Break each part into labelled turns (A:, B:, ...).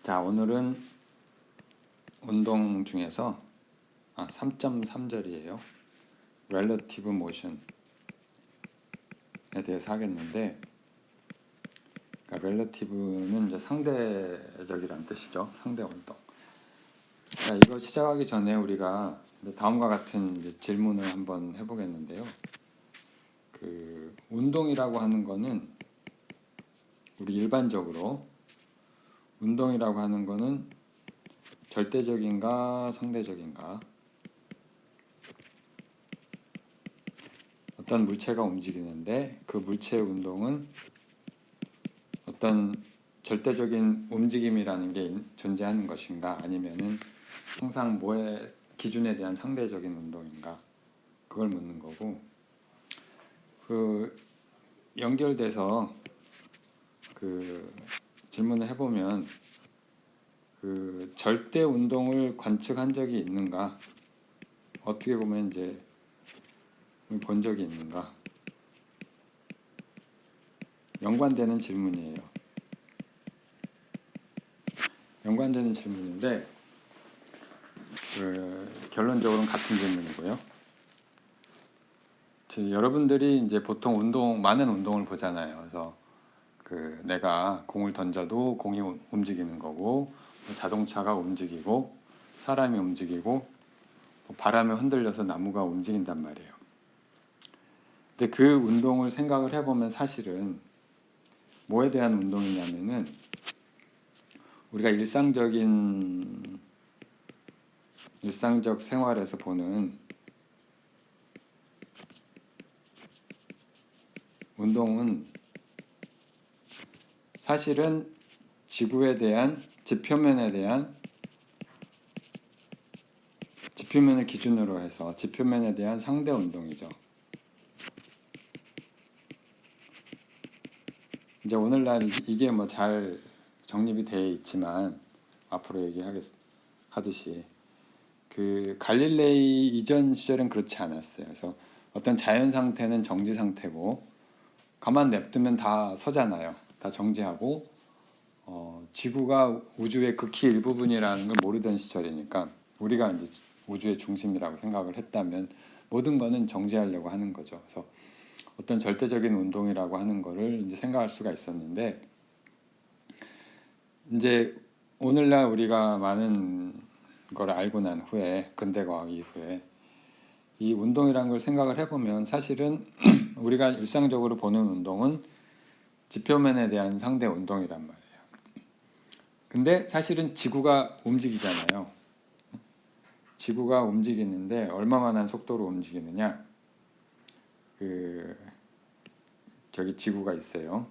A: 자, 오늘은 운동 중에서 3.3절이에요. Relative Motion에 대해서 하겠는데, 그러니까 Relative는 이제 상대적이라는 뜻이죠. 상대 운동. 자, 이거 시작하기 전에 우리가 다음과 같은 이제 질문을 한번 해보겠는데요. 그 운동이라고 하는 거는 우리 일반적으로 운동이라고 하는 거는 절대적인가 상대적인가? 어떤 물체가 움직이는데 그 물체의 운동은 어떤 절대적인 움직임이라는 게 존재하는 것인가, 아니면은 항상 뭐의 기준에 대한 상대적인 운동인가, 그걸 묻는 거고, 그 연결돼서 그 질문을 해보면 그 절대 운동을 관측한 적이 있는가, 어떻게 보면 이제 본 적이 있는가, 연관되는 질문이에요. 연관되는 질문인데 결론적으로는 같은 질문이고요. 여러분들이 이제 보통 많은 운동을 보잖아요. 그래서 내가 공을 던져도 공이 움직이는 거고, 자동차가 움직이고, 사람이 움직이고, 바람에 흔들려서 나무가 움직인단 말이에요. 근데 그 운동을 생각을 해보면 사실은 뭐에 대한 운동이냐면은 우리가 일상적 생활에서 보는 운동은 사실은 지구에 대한 지표면을 기준으로 해서 지표면에 대한 상대 운동이죠. 이제 오늘날 이게 뭐 잘 정립이 되어 있지만 앞으로 얘기하듯이 그 갈릴레이 이전 시절은 그렇지 않았어요. 그래서 어떤 자연 상태는 정지 상태고 가만 냅두면 다 서잖아요. 다 정지하고 지구가 우주의 극히 일부분이라는 걸 모르던 시절이니까 우리가 이제 우주의 중심이라고 생각을 했다면 모든 거는 정지하려고 하는 거죠. 그래서 어떤 절대적인 운동이라고 하는 거를 이제 생각할 수가 있었는데, 이제 오늘날 우리가 많은 걸 알고 난 후에, 근대과학 이후에 이 운동이라는 걸 생각을 해보면 사실은 우리가 일상적으로 보는 운동은 지표면에 대한 상대 운동이란 말이에요. 근데 사실은 지구가 움직이잖아요. 지구가 움직이는데 얼마만한 속도로 움직이느냐? 저기 지구가 있어요.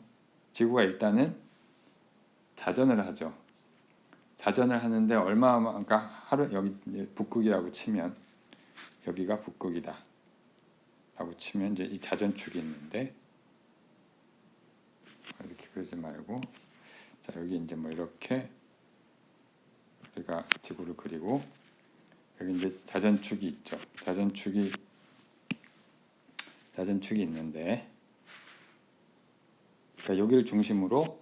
A: 지구가 일단은 자전을 하죠. 자전을 하는데 그러니까 하루, 여기 북극이라고 치면 여기가 북극이다 라고 치면 이제 이 자전축이 있는데, 이렇게 그러지 말고, 자, 여기 이제 뭐 이렇게 우리가 지구를 그리고 여기 이제 자전축이 있죠. 자전축이 있는데, 그러니까 여기를 중심으로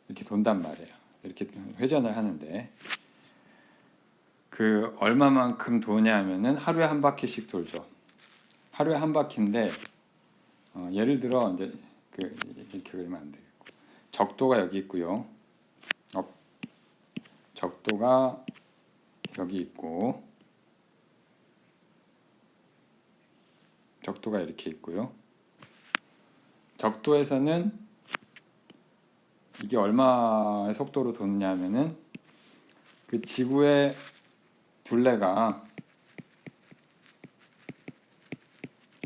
A: 이렇게 돈단 말이에요. 이렇게 회전을 하는데 그 얼마만큼 도냐 하면은 하루에 한 바퀴씩 돌죠. 하루에 한 바퀴인데 예를 들어 이제 이렇게 그리면 안 되겠고, 적도가 여기 있고요. 적도가 여기 있고, 적도가 이렇게 있고요. 적도에서는 이게 얼마의 속도로 도느냐면은 그 지구의 둘레가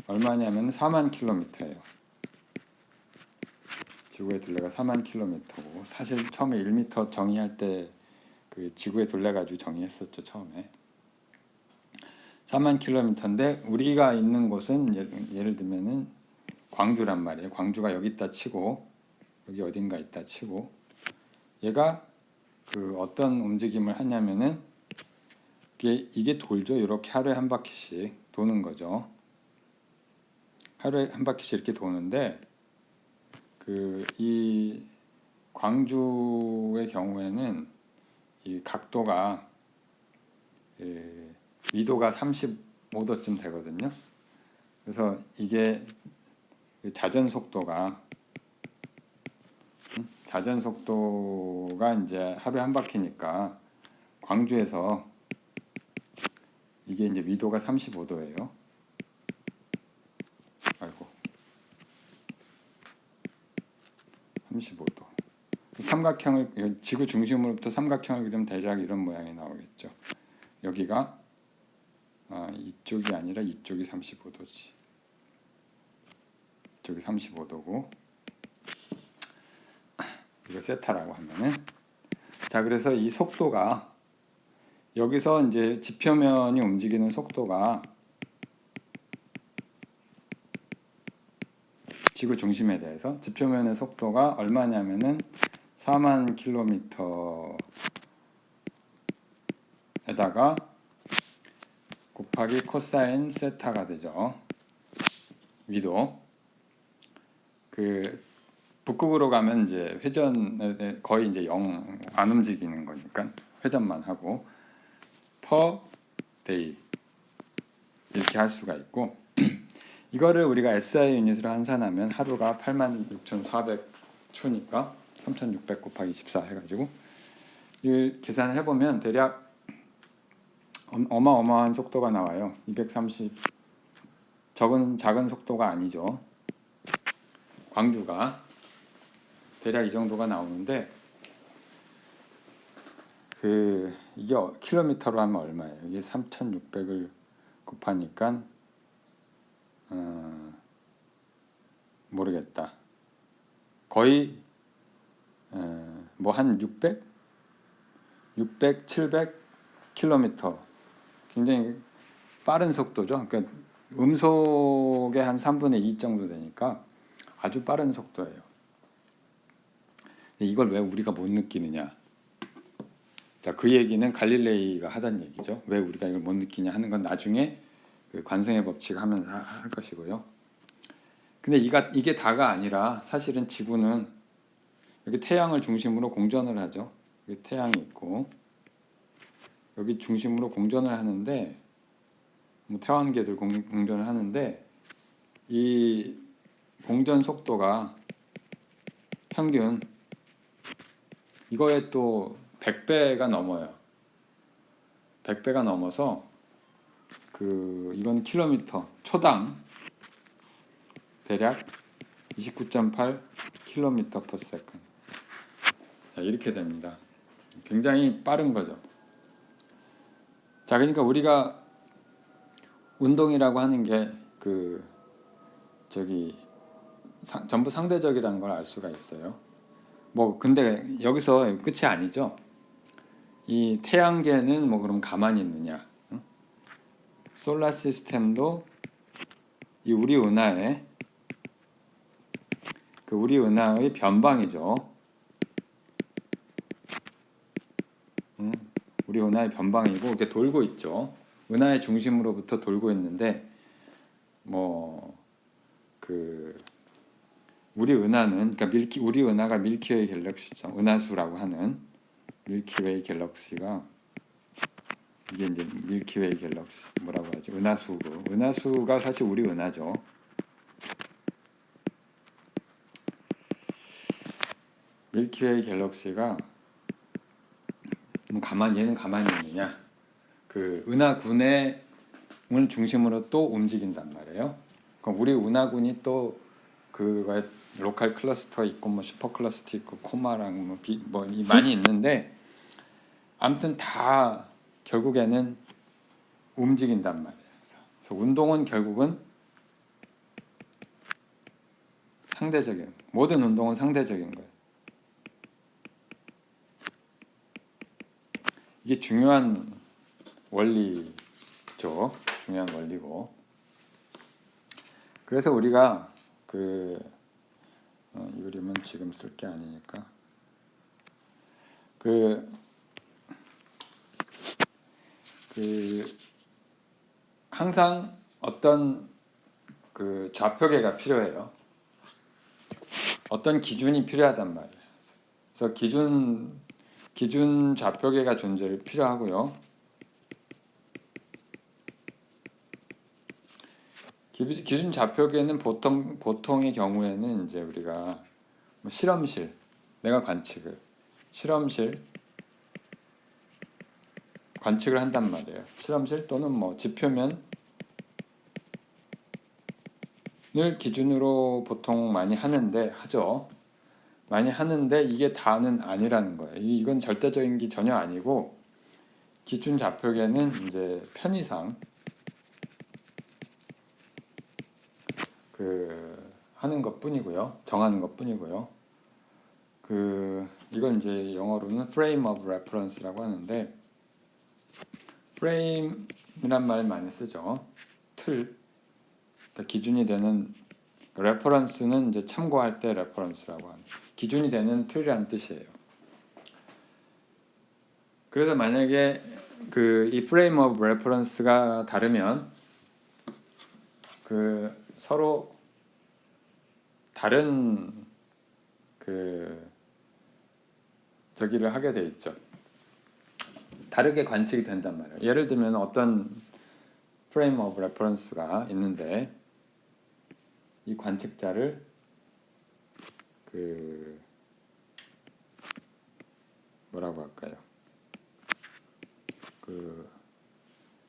A: 얼마냐면 4만 킬로미터예요. 지구의 둘레가 4만 킬로미터고, 사실 처음에 1m 정의할 때 그 지구의 둘레 가지고 정의했었죠. 처음에 4만 킬로미터인데 우리가 있는 곳은 예를 들면은 광주란 말이에요. 광주가 여기 있다 치고, 여기 어딘가 있다 치고, 얘가 그 어떤 움직임을 하냐면은 이게 돌죠. 이렇게 하루에 한 바퀴씩 도는 거죠. 하루에 한 바퀴씩 이렇게 도는데 이 광주의 경우에는 이 각도가 위도가 35도쯤 되거든요. 그래서 이게 자전 속도가 이제 하루에 한 바퀴니까 광주에서 이게 이제 위도가 35도예요. 아이고, 35도. 삼각형을 지구 중심으로부터 삼각형을 그리면 대략 이런 모양이 나오겠죠. 여기가 이쪽이 아니라 이쪽이 35도지. 이쪽이 35도고 이거 세타라고 하면은 자, 그래서 이 속도가 여기서 이제 지표면이 움직이는 속도가 지구 중심에 대해서 지표면의 속도가 얼마냐면은 4만 킬로미터에다가 곱하기 코사인 세타가 되죠. 위도. 그 북극으로 가면 이제 회전에 거의 이제 0 안 움직이는 거니까 회전만 하고 per day 이렇게 할 수가 있고 이거를 우리가 SI 유닛으로 환산하면 하루가 86,400초니까 3,600 곱하기 14 해가지고 이 계산을 해보면 대략 어마어마한 속도가 나와요. 230 작은 속도가 아니죠. 광주가 대략 이 정도가 나오는데 이게 킬로미터로 하면 얼마예요? 이게 3,600을 곱하니까 모르겠다. 거의 뭐 한 600, 700 킬로미터. 굉장히 빠른 속도죠. 그러니까 음속의 한 3분의 2 정도 되니까 아주 빠른 속도예요. 이걸 왜 우리가 못 느끼느냐? 자, 그 얘기는 갈릴레이가 하던 얘기죠. 왜 우리가 이걸 못 느끼냐 하는 건 나중에 그 관성의 법칙 하면서 할 것이고요. 근데 이게 다가 아니라 사실은 지구는 여기 태양을 중심으로 공전을 하죠. 여기 태양이 있고 여기 중심으로 공전을 하는데 뭐 태왕계들 공전을 하는데 이 공전 속도가 평균 이거에 또 100배가 넘어요. 100배가 넘어서 이건 킬로미터 초당 대략 29.8 킬로미터 per second. 자, 이렇게 됩니다. 굉장히 빠른 거죠. 자, 그러니까 우리가 운동이라고 하는 게 전부 상대적이라는 걸 알 수가 있어요. 뭐 근데 여기서 끝이 아니죠. 이 태양계는 뭐 그럼 가만히 있느냐? 응? 솔라 시스템도 이 우리 은하의 우리 은하의 변방이죠. 응? 우리 은하의 변방이고 이렇게 돌고 있죠. 은하의 중심으로부터 돌고 있는데 우리 은하는 그러니까 우리 은하가 밀키웨이 갤럭시죠. 은하수라고 하는 밀키웨이 갤럭시가 이게 이제 밀키웨이 갤럭시 뭐라고 하지? 은하수가 사실 우리 은하죠. 밀키웨이 갤럭시가 얘는 가만히 있느냐? 은하군을 중심으로 또 움직인단 말이에요. 그럼 우리 은하군이 또 그거에 로컬 클러스터 있고 뭐 슈퍼 클러스터 있고 코마랑 많이 있는데 아무튼 다 결국에는 움직인단 말이에요. 그래서 운동은 결국은 상대적인 모든 운동은 상대적인 거예요. 이게 중요한 원리죠. 중요한 원리고. 그래서 우리가 이 그림은 지금 쓸 게 아니니까 항상 어떤 좌표계가 필요해요. 어떤 기준이 필요하단 말이에요. 그래서 기준 좌표계가 존재를 필요하고요. 기준 좌표계는 보통의 경우에는 이제 우리가 뭐 실험실, 내가 실험실 관측을 한단 말이에요. 실험실 또는 뭐 지표면을 기준으로 보통 많이 하죠. 많이 하는데 이게 다는 아니라는 거예요. 이건 절대적인 게 전혀 아니고 기준 좌표계는 이제 편의상 하는 것뿐이고요. 정하는 것뿐이고요. 이건 이제 영어로는 frame of reference라고 하는데 frame이란 말 많이 쓰죠. 틀. 그러니까 기준이 되는 reference는 이제 참고할 때 reference라고 하는 기준이 되는 틀이라는 뜻이에요. 그래서 만약에 이 frame of reference가 다르면 서로 다른 저기를 하게 돼 있죠. 다르게 관측이 된단 말이에요. 예를 들면 어떤 frame of reference가 있는데 이 관측자를 뭐라고 할까요?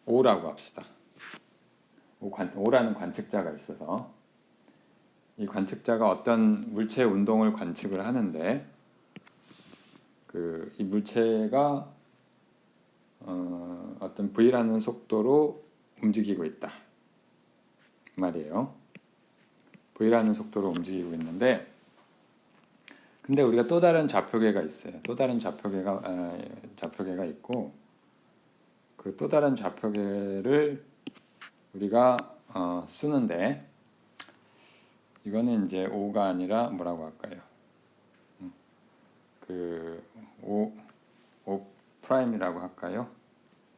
A: O라고 합시다. O라는 관측자가 있어서 이 관측자가 어떤 물체의 운동을 관측을 하는데 이 물체가 어떤 V라는 속도로 움직이고 있다 말이에요. V라는 속도로 움직이고 있는데 근데 우리가 또 다른 좌표계가 있어요. 또 다른 좌표계가 있고 또 다른 좌표계를 우리가 쓰는데 이거는 이제 O가 아니라 뭐라고 할까요? O 프라임이라고 할까요?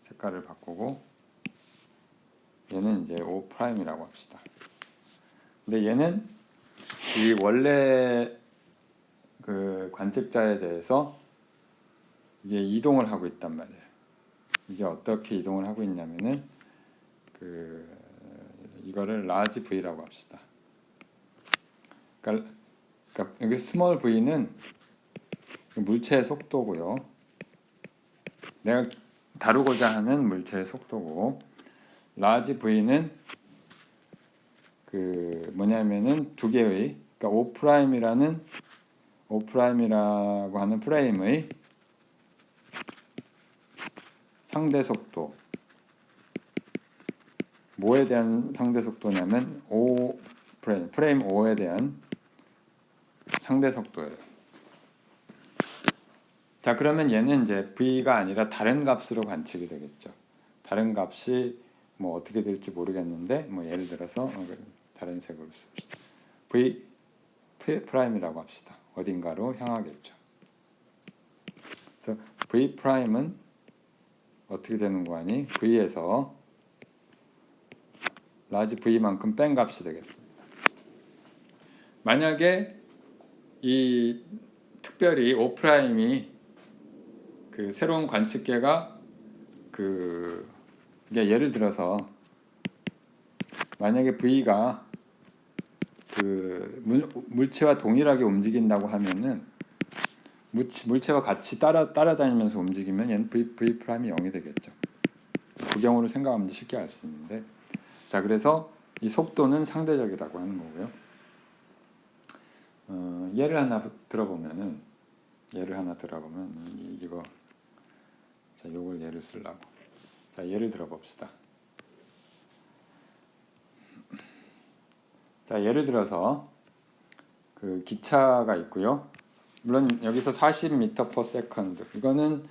A: 색깔을 바꾸고 얘는 이제 O 프라임이라고 합시다. 근데 얘는 이 원래 관측자에 대해서 이게 이동을 하고 있단 말이에요. 이게 어떻게 이동을 하고 있냐면은 이거를 large V라고 합시다. 그러니까 여기 small V는 물체의 속도고요. 내가 다루고자 하는 물체의 속도고 large V는 뭐냐면은 두 개의 그러니까 O''이라고 하는 프레임의 상대 속도 뭐에 대한 상대 속도냐면 프레임 O에 대한 상대 속도예요. 자, 그러면 얘는 이제 V가 아니라 다른 값으로 관측이 되겠죠. 다른 값이 뭐 어떻게 될지 모르겠는데 뭐 예를 들어서 다른 색으로 씁시다. V 프라임이라고 합시다. 어딘가로 향하겠죠. 그래서 V 프라임은 어떻게 되는 거 아니? V에서 라지 V만큼 뺀 값이 되겠습니다. 만약에 이 특별히 O 프라임이 새로운 관측계가 예를 들어서 만약에 V가 물체와 동일하게 움직인다고 하면은 물체와 같이 따라다니면서 움직이면 얘는 V 프라임이 0이 되겠죠. 그 경우를 생각하면 쉽게 알 수 있는데 자, 그래서 이 속도는 상대적이라고 하는 거고요. 예를 하나 들어보면 이거 자, 요걸 예를 쓰려고 자, 예를 들어봅시다. 자, 예를 들어서 기차가 있고요. 물론 여기서 40m/s 이거는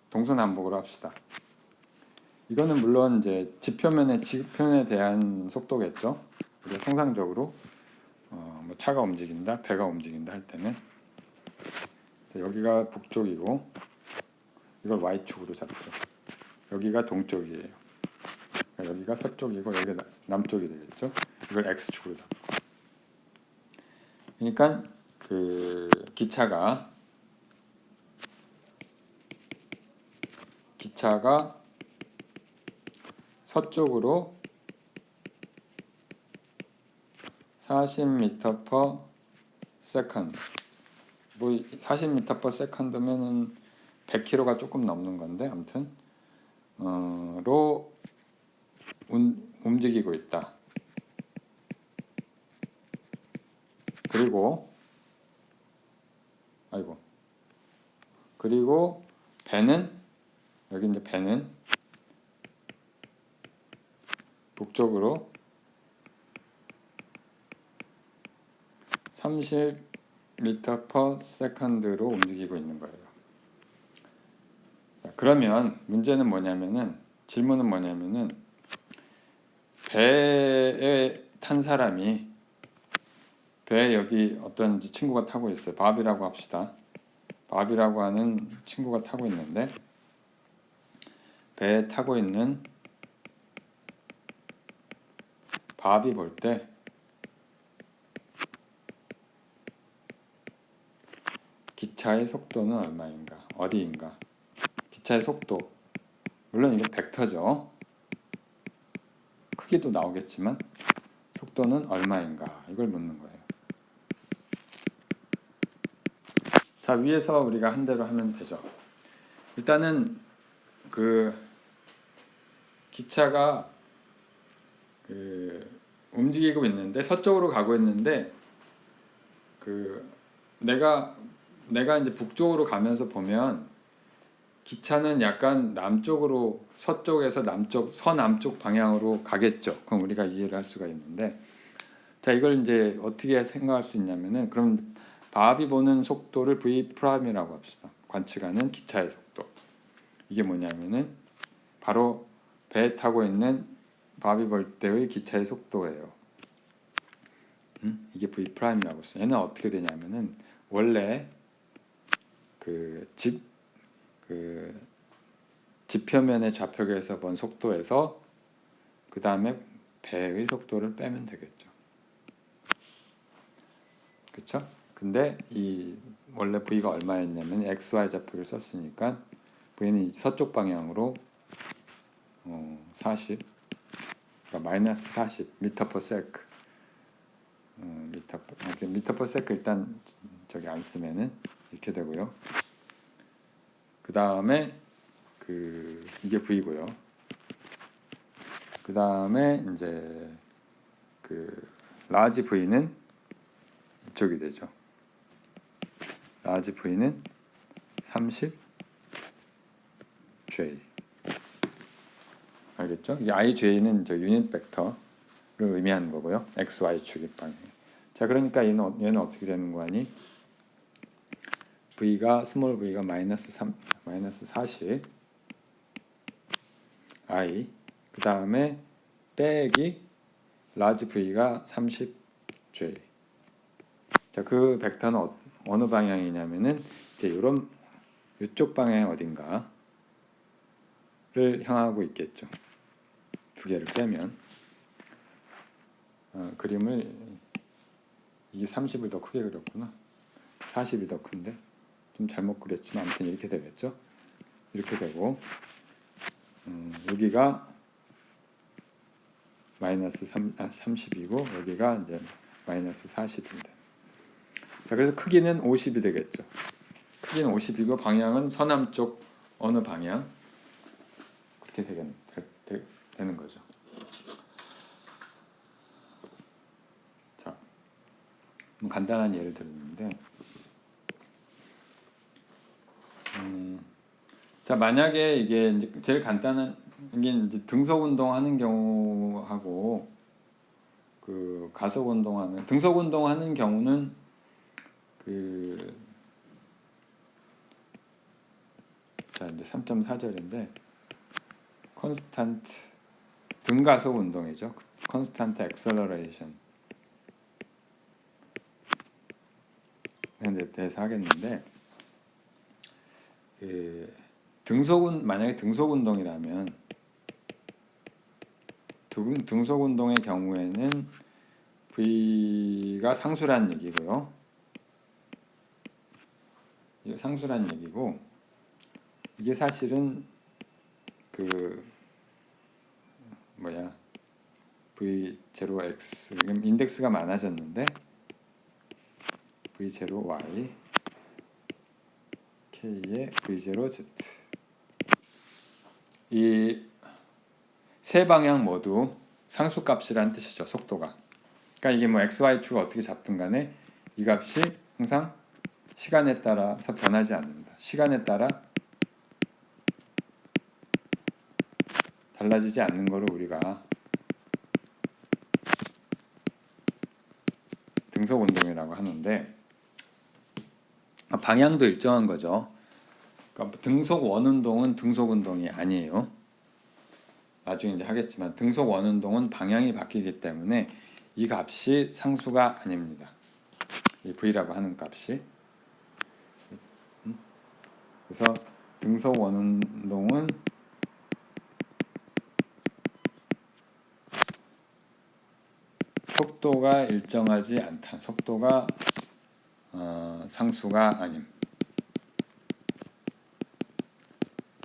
A: 동서남북으로 합시다. 이거는 물론 이제 지표면에 대한 속도겠죠. 우리가 통상적으로 뭐 차가 움직인다, 배가 움직인다 할 때는 여기가 북쪽이고 이걸 Y축으로 잡죠. 여기가 동쪽이에요. 그러니까 여기가 서쪽이고 여기가 남쪽이 되겠죠. 이걸 X축으로 잡고. 그러니까 기차가 기차가 서쪽으로 40m/s. 뭐 40m/s면은 100km가 조금 넘는 건데 아무튼 로 움직이고 있다. 그리고 배는 여기 이제 배는 북쪽으로 30m/s로 움직이고 있는 거예요. 그러면 문제는 뭐냐면은 질문은 뭐냐면은 배에 탄 사람이 배에 여기 어떤 친구가 타고 있어요. 밥이라고 합시다. 밥이라고 하는 친구가 타고 있는데 배에 타고 있는 밥이 볼 때 기차의 속도는 얼마인가? 어디인가? 기차의 속도. 물론 이거 벡터죠. 크기도 나오겠지만 속도는 얼마인가? 이걸 묻는 거예요. 자, 위에서 우리가 한 대로 하면 되죠. 일단은 그 기차가 움직이고 있는데 서쪽으로 가고 있는데 내가 이제 북쪽으로 가면서 보면 기차는 약간 남쪽으로 서쪽에서 남쪽 서남쪽 방향으로 가겠죠. 그럼 우리가 이해를 할 수가 있는데 자 이걸 이제 어떻게 생각할 수 있냐면은 그럼 밥이 보는 속도를 v'이라고 합시다. 관측하는 기차의 속도. 이게 뭐냐면은 바로 배에 타고 있는 밥이 볼 때의 기차의 속도예요. 이게 v'이라고 써요. 얘는 어떻게 되냐면은 원래 지표면의 좌표계에서 본 속도에서 그 다음에 배의 속도를 빼면 되겠죠. 그렇죠? 근데 이 원래 v가 얼마였냐면 xy 좌표를 썼으니까 v는 서쪽 방향으로 40, 그러니까 마이너스 40 m/s. m/s 일단 저기 안 쓰면은 이렇게 되고요. 그 다음에 이게 v고요. 그 다음에 이제 라지 v는 이쪽이 되죠. 라지 v는 30J. 알겠죠? 이 IJ는 저 유닛 벡터를 의미하는 거고요. X, Y 축의 방향. 자, 그러니까 얘는 어떻게 되는 거 아니? V가 스몰 V가 마이너스 40 I 그 다음에 빼기 라지 V가 30J. 자, 그 벡터는 어느 방향이냐면은 이제 이쪽 방향 어딘가를 향하고 있겠죠. 두 개를 빼면 그림을 이게 30을 더 크게 그렸구나. 40이 더 큰데 좀 잘못 그렸지만 아무튼 이렇게 되겠죠. 이렇게 되고 여기가 마이너스 30이고 여기가 이제 마이너스 40입니다. 자, 그래서 크기는 50이 되겠죠. 크기는 50이고 방향은 서남쪽 어느 방향 그렇게 되는 거죠. 자, 간단한 예를 들었는데 자, 만약에 이게 이제 제일 간단한 게 이제 등속 운동하는 경우하고 가속 운동하는 등속 운동하는 경우는 자 이제 3.4절인데 컨스탄트 등가속 운동이죠. 컨스탄트 액셀러레이션 에 대해서 하겠는데 만약에 등속 운동이라면 등속 운동의 경우에는 V가 상수란 얘기고요. 이게 상수란 얘기고 이게 사실은 그 뭐야 v0x 지금 인덱스가 많아졌는데 v0y k의 v0z 이 세 방향 모두 상수값이라는 뜻이죠. 속도가. 그러니까 이게 뭐 x, y 축을 어떻게 잡든 간에 이 값이 항상 시간에 따라서 변하지 않는다. 시간에 따라 달라지지 않는 거를 우리가 등속 운동이라고 하는데 방향도 일정한 거죠. 그러니까 등속 원운동은 등속 운동이 아니에요. 나중에 이제 하겠지만 등속 원운동은 방향이 바뀌기 때문에 이 값이 상수가 아닙니다. 이 v라고 하는 값이. 그래서 등속 원운동은 속도가 일정하지 않다. 속도가 상수가 아님.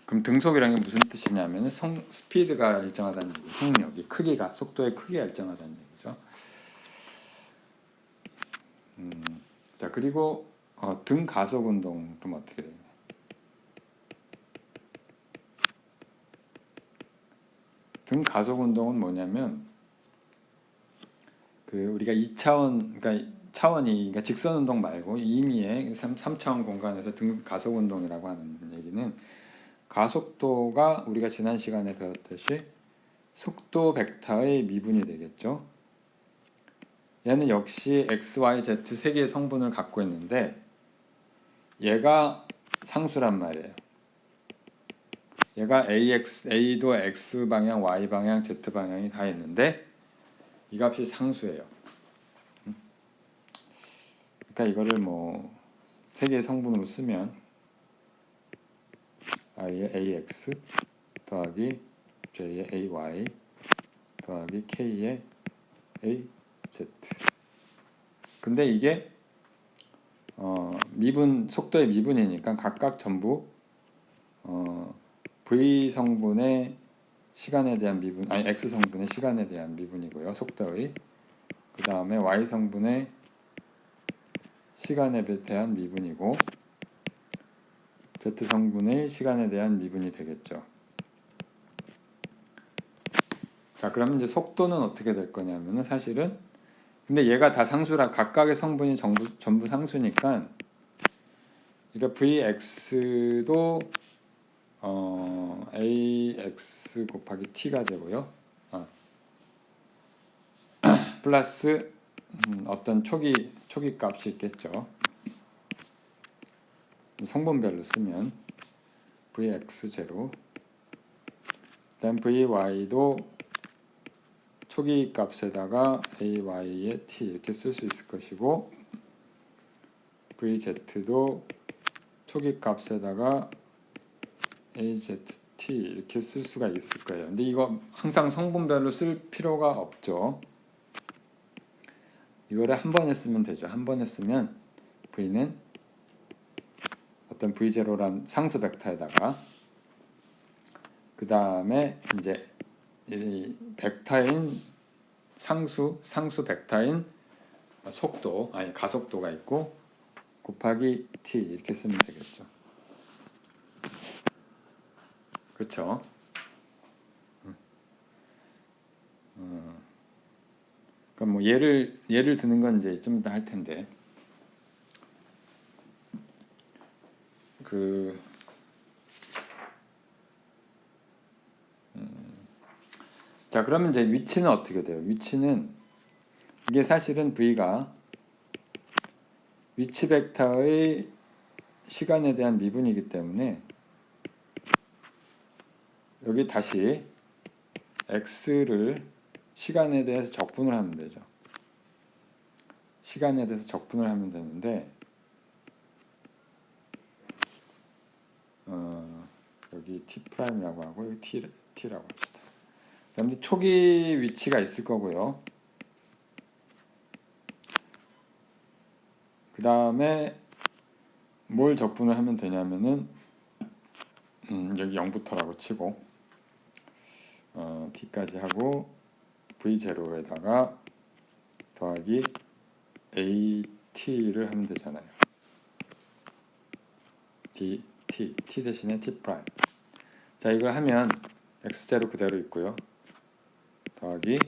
A: 그럼 등속이라는 게 무슨 뜻이냐면 스피드가 일정하다는 얘기, 속력이 크기가 속도의 크기가 일정하다는 얘기죠. 자 그리고 등 가속 운동 좀 어떻게 되냐? 등 가속 운동은 뭐냐면 그 우리가 2차원 그러니까 차원이 그러니까 직선 운동 말고 임의의 3차원 공간에서 등 가속 운동이라고 하는 얘기는 가속도가 우리가 지난 시간에 배웠듯이 속도 벡터의 미분이 되겠죠. 얘는 역시 x, y, z 세 개의 성분을 갖고 있는데 얘가 상수란 말이에요. 얘가 a도 x 방향, y 방향, z 방향이 다 있는데 이 값이 상수예요. 그러니까 이거를 뭐 세 개의 성분으로 쓰면 i의 ax 더하기 j의 ay 더하기 k의 az. 근데 이게 미분 속도의 미분이니까 각각 전부 v 성분의 시간에 대한 미분 아니 x 성분의 시간에 대한 미분이고요. 속도의 그 다음에 y 성분의 시간에 대한 미분이고 z 성분의 시간에 대한 미분이 되겠죠. 자 그럼 이제 속도는 어떻게 될 거냐면은 사실은 근데 얘가 다 상수라 각각의 성분이 전부 상수니까 그러니까 vx도 ax 곱하기 t가 되고요. 플러스 어떤 초기 값이 있겠죠. 성분별로 쓰면 vx0 그다음 vy도 초기 값에다가 ay의 t 이렇게 쓸 수 있을 것이고 vz도 초기 값에다가 azt 이렇게 쓸 수가 있을 거예요. 근데 이거 항상 성분별로 쓸 필요가 없죠. 이거를 한 번에 쓰면 되죠. 한 번에 쓰면 v는 어떤 v0란 상수 벡터에다가 그 다음에 이제 이 벡터인 상수 벡터인 속도 아니 가속도가 있고 곱하기 t 이렇게 쓰면 되겠죠. 그렇죠? 그럼 뭐 예를 드는 건 이제 좀 이따 할 텐데 자 그러면 이제 위치는 어떻게 돼요? 위치는 이게 사실은 v가 위치 벡터의 시간에 대한 미분이기 때문에 여기 다시 x를 시간에 대해서 적분을 하면 되죠. 시간에 대해서 적분을 하면 되는데 여기 t'라고 하고 여기 t라고 합시다. 그다음에 초기 위치가 있을 거고요. 그 다음에 뭘 적분을 하면 되냐면은 여기 0부터라고 치고 t까지 하고 v0에다가 더하기 at를 하면 되잖아요. t 대신에 t 프라임. 자, 이걸 하면 x0 그대로 있고요. 더하기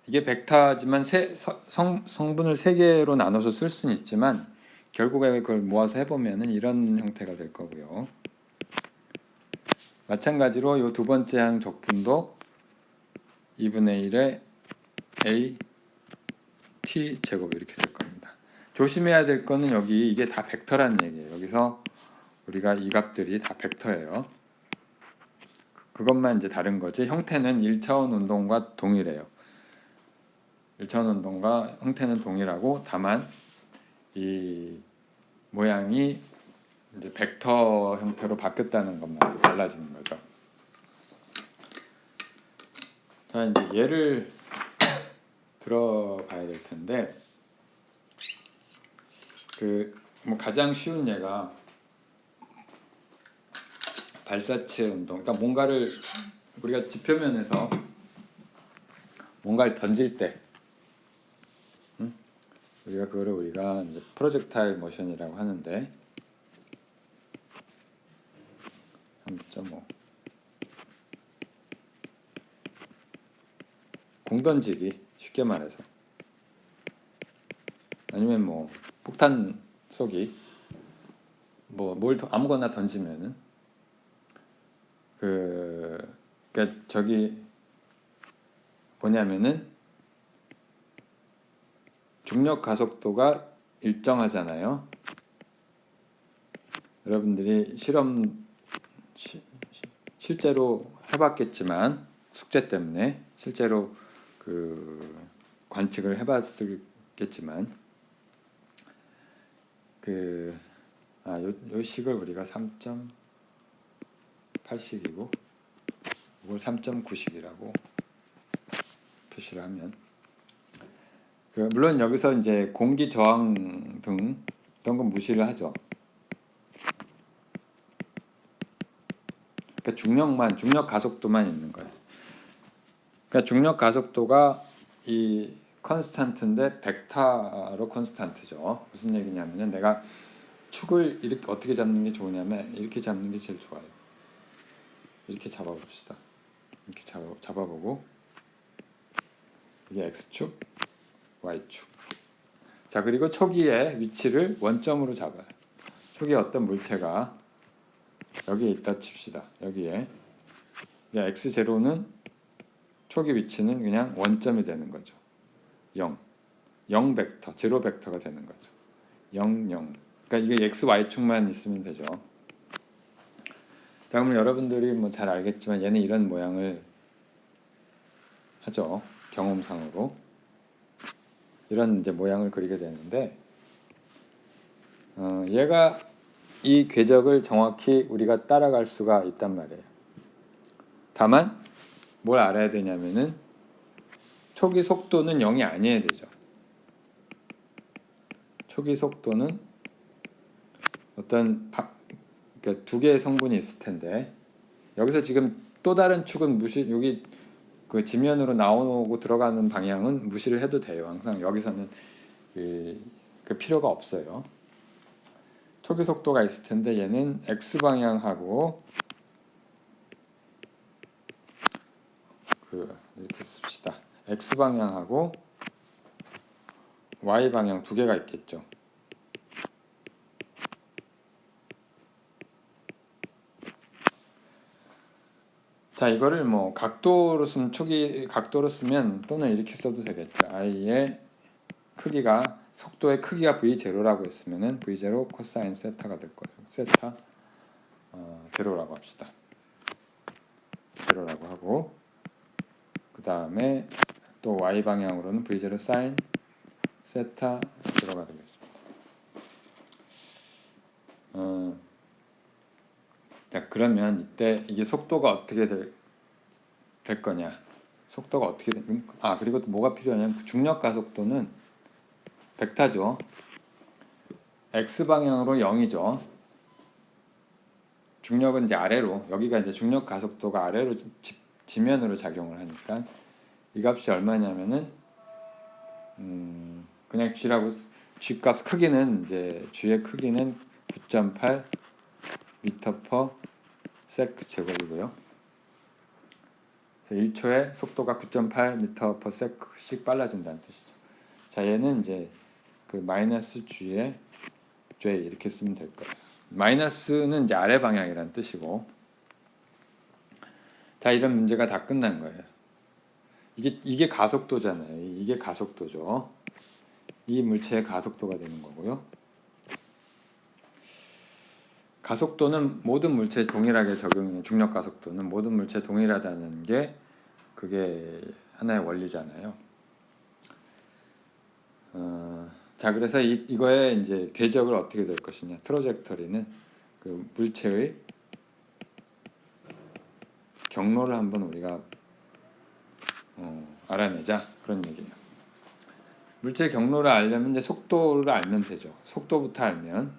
A: 이게 벡터지만 성분을 세 개로 나눠서 쓸 수는 있지만 결국에 그걸 모아서 해보면은 이런 형태가 될 거고요. 마찬가지로 이 두 번째 항 적분도 2분의 1에 a t 제곱 이렇게 될 겁니다. 조심해야 될 거는 여기 이게 다 벡터라는 얘기예요. 여기서 우리가 이 값들이 다 벡터예요. 그것만 이제 다른 거지 형태는 1차원 운동과 동일해요. 1차원 운동과 형태는 동일하고 다만 이 모양이 이제 벡터 형태로 바뀌었다는 것만 달라지는 거죠. 자, 이제 예를 들어봐야 될 텐데 뭐 가장 쉬운 예가 발사체 운동. 그러니까 뭔가를 우리가 지표면에서 뭔가를 던질 때, 우리가 그거를 우리가 이제 프로젝타일 모션이라고 하는데 3.5 공 던지기 쉽게 말해서 아니면 뭐 폭탄 쏘기 뭐 뭘 아무거나 던지면은 그러니까 저기 뭐냐면은 중력 가속도가 일정하잖아요. 여러분들이 실제로 해봤겠지만 숙제 때문에 실제로 그 관측을 해봤겠지만 요 식을 우리가 3.8식이고 이걸 3.9식이라고 표시를 하면 물론 여기서 이제 공기 저항 등 이런 건 무시를 하죠. 그러니까 중력 가속도만 있는 거예요. 그러니까 중력 가속도가 이 컨스탄트인데 벡터로 컨스탄트죠. 무슨 얘기냐면은 내가 축을 이렇게 어떻게 잡는 게 좋으냐면 이렇게 잡는 게 제일 좋아요. 이렇게 잡아봅시다. 이렇게 잡아보고 이게 x축, y축. 자, 그리고 초기의 위치를 원점으로 잡아요. 초기에 어떤 물체가 여기에 있다 칩시다. 여기에 x0는 초기 위치는 그냥 원점이 되는 거죠. 0 벡터, 0 벡터가 되는 거죠. 0, 0. 그러니까 이게 x, y축만 있으면 되죠. 자, 그러면 여러분들이 뭐 잘 알겠지만 얘는 이런 모양을 하죠. 경험상으로 이런 이제 모양을 그리게 되는데 얘가 이 궤적을 정확히 우리가 따라갈 수가 있단 말이에요. 다만 뭘 알아야 되냐면은 초기 속도는 0이 아니어야 되죠. 초기 속도는 어떤 그러니까 두 개의 성분이 있을 텐데 여기서 지금 또 다른 축은 여기 그 지면으로 나오고 들어가는 방향은 무시를 해도 돼요. 항상 여기서는 그 필요가 없어요. 초기 속도가 있을 텐데 얘는 x 방향하고 이렇게 씁시다. x 방향하고 y 방향 두 개가 있겠죠. 자, 이거를 뭐 각도로 쓰면 또는 이렇게 써도 되겠죠. i의 크기가 속도의 크기가 v0라고 했으면은 v0 코사인 세타가 될 거예요. 세타 제로라고 합시다. 제로라고 하고 그 다음에 또 y 방향으로는 v0 사인 세타 제로가 되겠습니다. 자, 그러면 이때 이게 속도가 어떻게 될 거냐? 속도가 어떻게 그리고 또 뭐가 필요하냐면 중력 가속도는 벡터죠. x 방향으로 0이죠. 중력은 이제 아래로 여기가 이제 중력 가속도가 아래로 지면으로 작용을 하니까 이 값이 얼마냐면은 그냥 g라고 g값 크기는 이제 g의 크기는 9.8 미터 퍼 세크 제곱이고요. 그래서 1초에 속도가 9.8 미터 퍼 세크씩 빨라진다는 뜻이죠. 자, 얘는 이제 그 마이너스 g에 j 이렇게 쓰면 될 거예요. 마이너스는 이제 아래 방향이라는 뜻이고, 자, 이런 문제가 다 끝난 거예요. 이게 가속도잖아요. 이게 가속도죠. 이 물체의 가속도가 되는 거고요. 가속도는 모든 물체에 동일하게 적용하는 중력 가속도는 모든 물체에 동일하다는 게 그게 하나의 원리잖아요. 자, 그래서 이거의 이제 궤적을 어떻게 될 것이냐. 트로젝터리는 그 물체의 경로를 한번 우리가 알아내자, 그런 얘기예요. 물체의 경로를 알려면 이제 속도를 알면 되죠. 속도부터 알면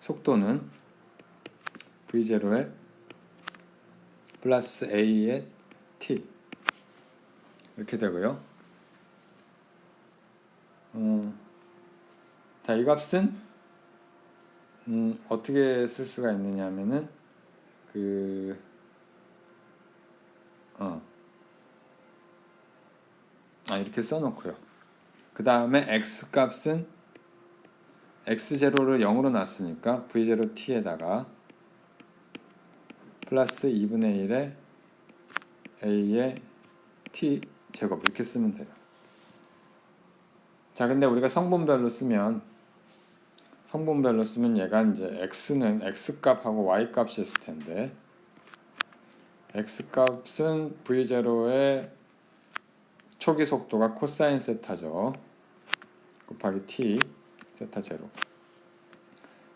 A: 속도는 v0에 플러스 a의 t 이렇게 되고요. 자, 이 값은 어떻게 쓸 수가 있느냐면은 이렇게 써놓고요. 그 다음에 x 값은 x0를 0으로 놨으니까 v0t에다가 플러스 2분의 1의 a의 t 제곱 이렇게 쓰면 돼요. 자, 근데 우리가 성분별로 쓰면 얘가 이제 x는 x 값하고 y 값이 있을 텐데, x 값은 v0의 초기 속도가 코사인 세타죠. 곱하기 t 세타 제로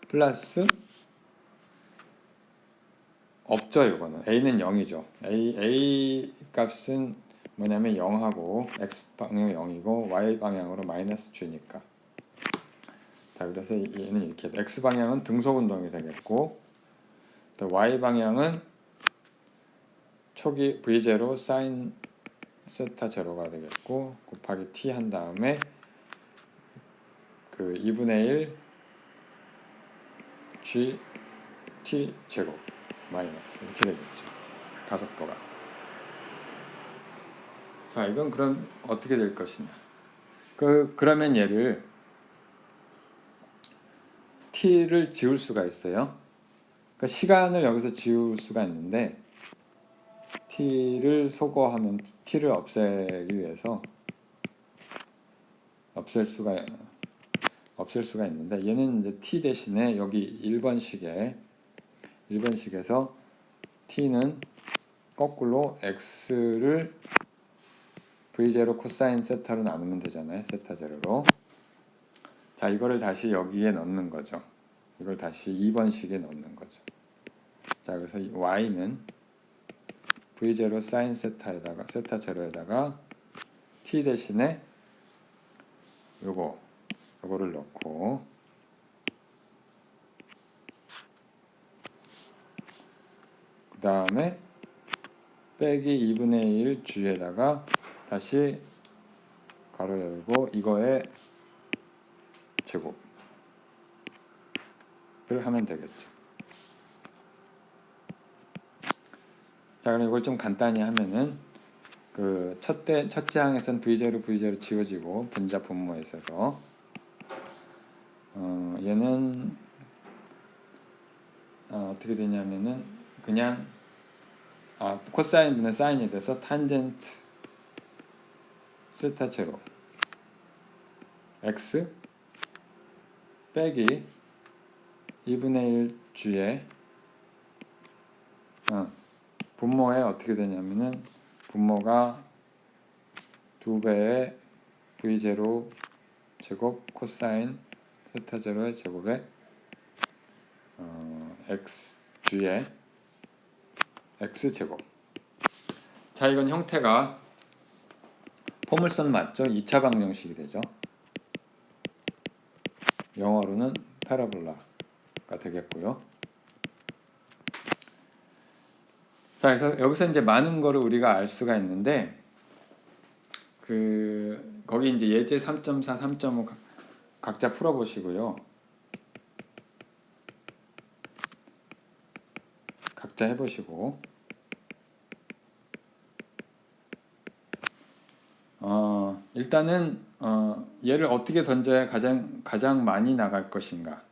A: 플러스 없죠. 이거는 a는 0이죠. a 값은 뭐냐면 0하고 x 방향 0이고 y 방향으로 마이너스 g니까. 자, 그래서 얘는 이렇게 x 방향은 등속 운동이 되겠고, 또 y 방향은 초기 v0 사인 세타 제로가 되겠고, 곱하기 t 한 다음에 그 2분의 1 g t 제곱 마이너스 이렇게 되겠죠. 가속도가. 자, 이건 그럼 어떻게 될 것이냐. 그러면 얘를 t를 지울 수가 있어요. 그러니까 시간을 여기서 지울 수가 있는데, t를 소거하면 t를 없애기 위해서 없앨 수가 있는데, 얘는 이제 t 대신에 여기 1번식에서 t는 거꾸로 x를 v0 코사인 세타로 나누면 되잖아요. 세타 제로로. 자, 이거를 다시 여기에 넣는 거죠. 이걸 다시 2번식에 넣는 거죠. 자, 그래서 y는 v0 사인 세타에다가 세타 제로에다가 t 대신에 요거를 넣고, 그 다음에 빼기 2분의 1 g에다가 다시 가로 열고 이거의 제곱을 하면 되겠죠. 자, 그럼 이걸 좀 간단히 하면은 그 첫째 항에서는 v0 지워지고 분자 분모에 있어서 얘는 어떻게 되냐면은 그냥 코사인 분의 사인이 돼서 탄젠트 세타 제로 x 빼기 2분의 1 g에 분모에 어떻게 되냐면은 분모가 2배의 v0 제곱 코사인 세타 제로의 제곱에 x g의 x 제곱. 자, 이건 형태가 포물선 맞죠? 2차 방정식이 되죠. 영어로는 파라볼라가 되겠고요. 자, 그래서 여기서 이제 많은 거를 우리가 알 수가 있는데 거기 이제 예제 3.4, 3.5 각자 풀어보시고요. 각자 해보시고 일단은 얘를 어떻게 던져야 가장 많이 나갈 것인가.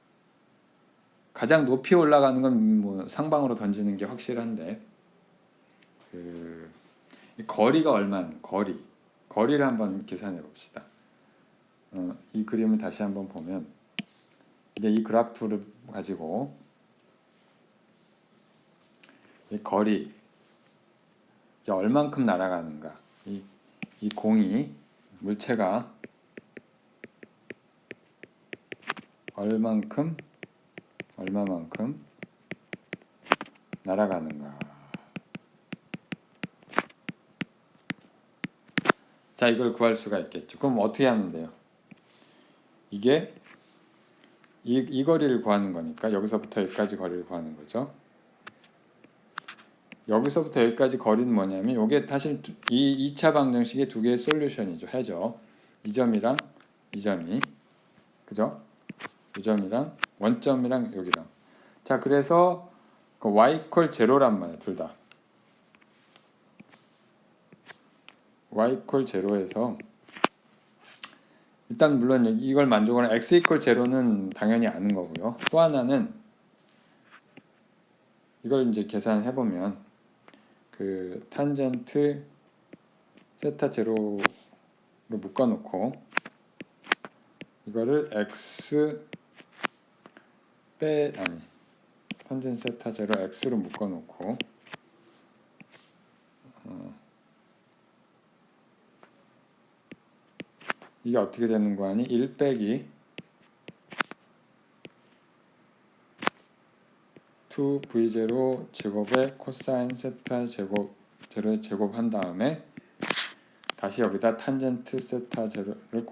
A: 가장 높이 올라가는 건 뭐 상방으로 던지는 게 확실한데 이 거리가 얼마나 거리를 한번 계산해 봅시다. 이 그림을 다시 한번 보면 이제 이 그래프를 가지고 이 거리 이제 얼만큼 날아가는가 이 공이 물체가 얼마만큼 날아가는가. 자, 이걸 구할 수가 있겠죠. 그럼 어떻게 하면 돼요? 이게 이 거리를 구하는 거니까 여기서부터 여기까지 거리를 구하는 거죠. 여기서부터 여기까지 거리는 뭐냐면 이게 사실 이 2차 방정식의 두 개의 솔루션이죠. 해죠. 이 점이랑 이 점이 그죠? 이 점이랑 원점이랑 여기랑. 자, 그래서 그 y equal 0란 말이에요. 둘 다. y equal 0에서 일단 물론 이걸 만족하는 x equal 0는 당연히 아는 거고요. 또 하나는 이걸 이제 계산해 보면 그 탄젠트 세타 제로로 묶어 놓고 이거를 탄젠트 세타 제로 x로 묶어 놓고 이게 어떻게 되는 거 아니? 1 빼기 2v0 제곱의 코사인 세타 제곱 제로의 제곱 한 다음에 다시 여기다 탄젠트 세타 제로를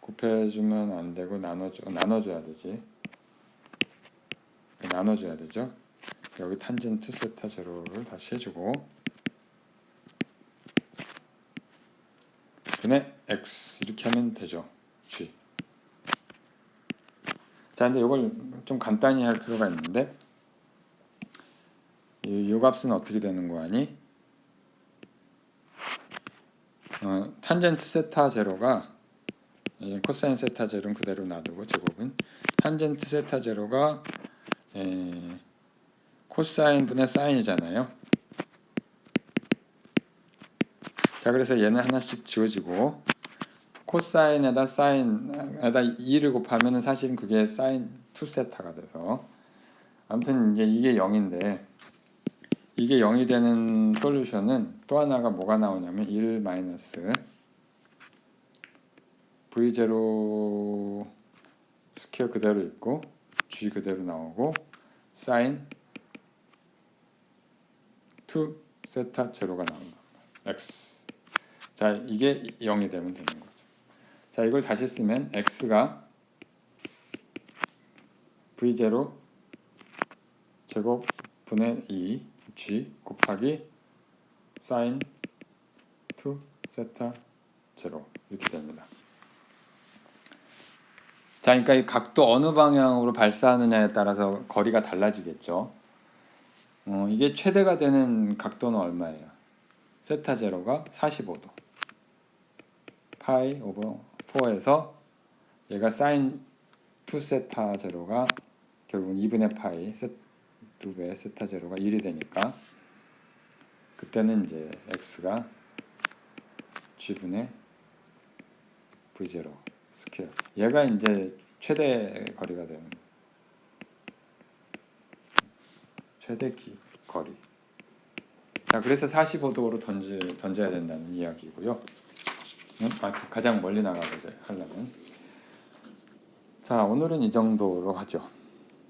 A: 곱해주면 안 되고 나눠줘야 되지. 나눠줘야 되죠. 여기 탄젠트 세타 제로를 다시 해주고 분의 x 이렇게 하면 되죠. g. 자, 근데 이걸 좀 간단히 할 필요가 있는데 이 값은 어떻게 되는 거 아니? 탄젠트 세타 제로가 코사인 세타 제로는 그대로 놔두고 제곱은 탄젠트 세타 제로가 코사인 분의 사인이잖아요. 자, 그래서 얘는 하나씩 지워지고 코사인에다 사인에다 2를 곱하면 사실은 그게 사인 2세타가 돼서 아무튼 이게 0인데 이게 0이 되는 솔루션은 또 하나가 뭐가 나오냐면 1 마이너스 v0 스퀘어 그대로 있고 g 그대로 나오고 사인 2 세타 제로가 나온다. x. 자, 이게 0이 되면 되는 거죠. 자, 이걸 다시 쓰면 x가 v0 제곱 분의 2 g 곱하기 사인 2 세타 제로 이렇게 됩니다. 자, 그러니까 이 각도 어느 방향으로 발사하느냐에 따라서 거리가 달라지겠죠. 이게 최대가 되는 각도는 얼마예요? 세타 제로가 45도. 파이 오버 4에서 얘가 사인 2 세타 제로가 결국은 2분의 파이 2배 세타 제로가 1이 되니까 그때는 이제 x가 g분의 v0 스퀘어. 얘가 이제 최대 거리가 되는 최대 거리. 자, 그래서 45도로 던져야 된다는 이야기고요. 가장 멀리 나가게 하려면. 자, 오늘은 이 정도로 하죠.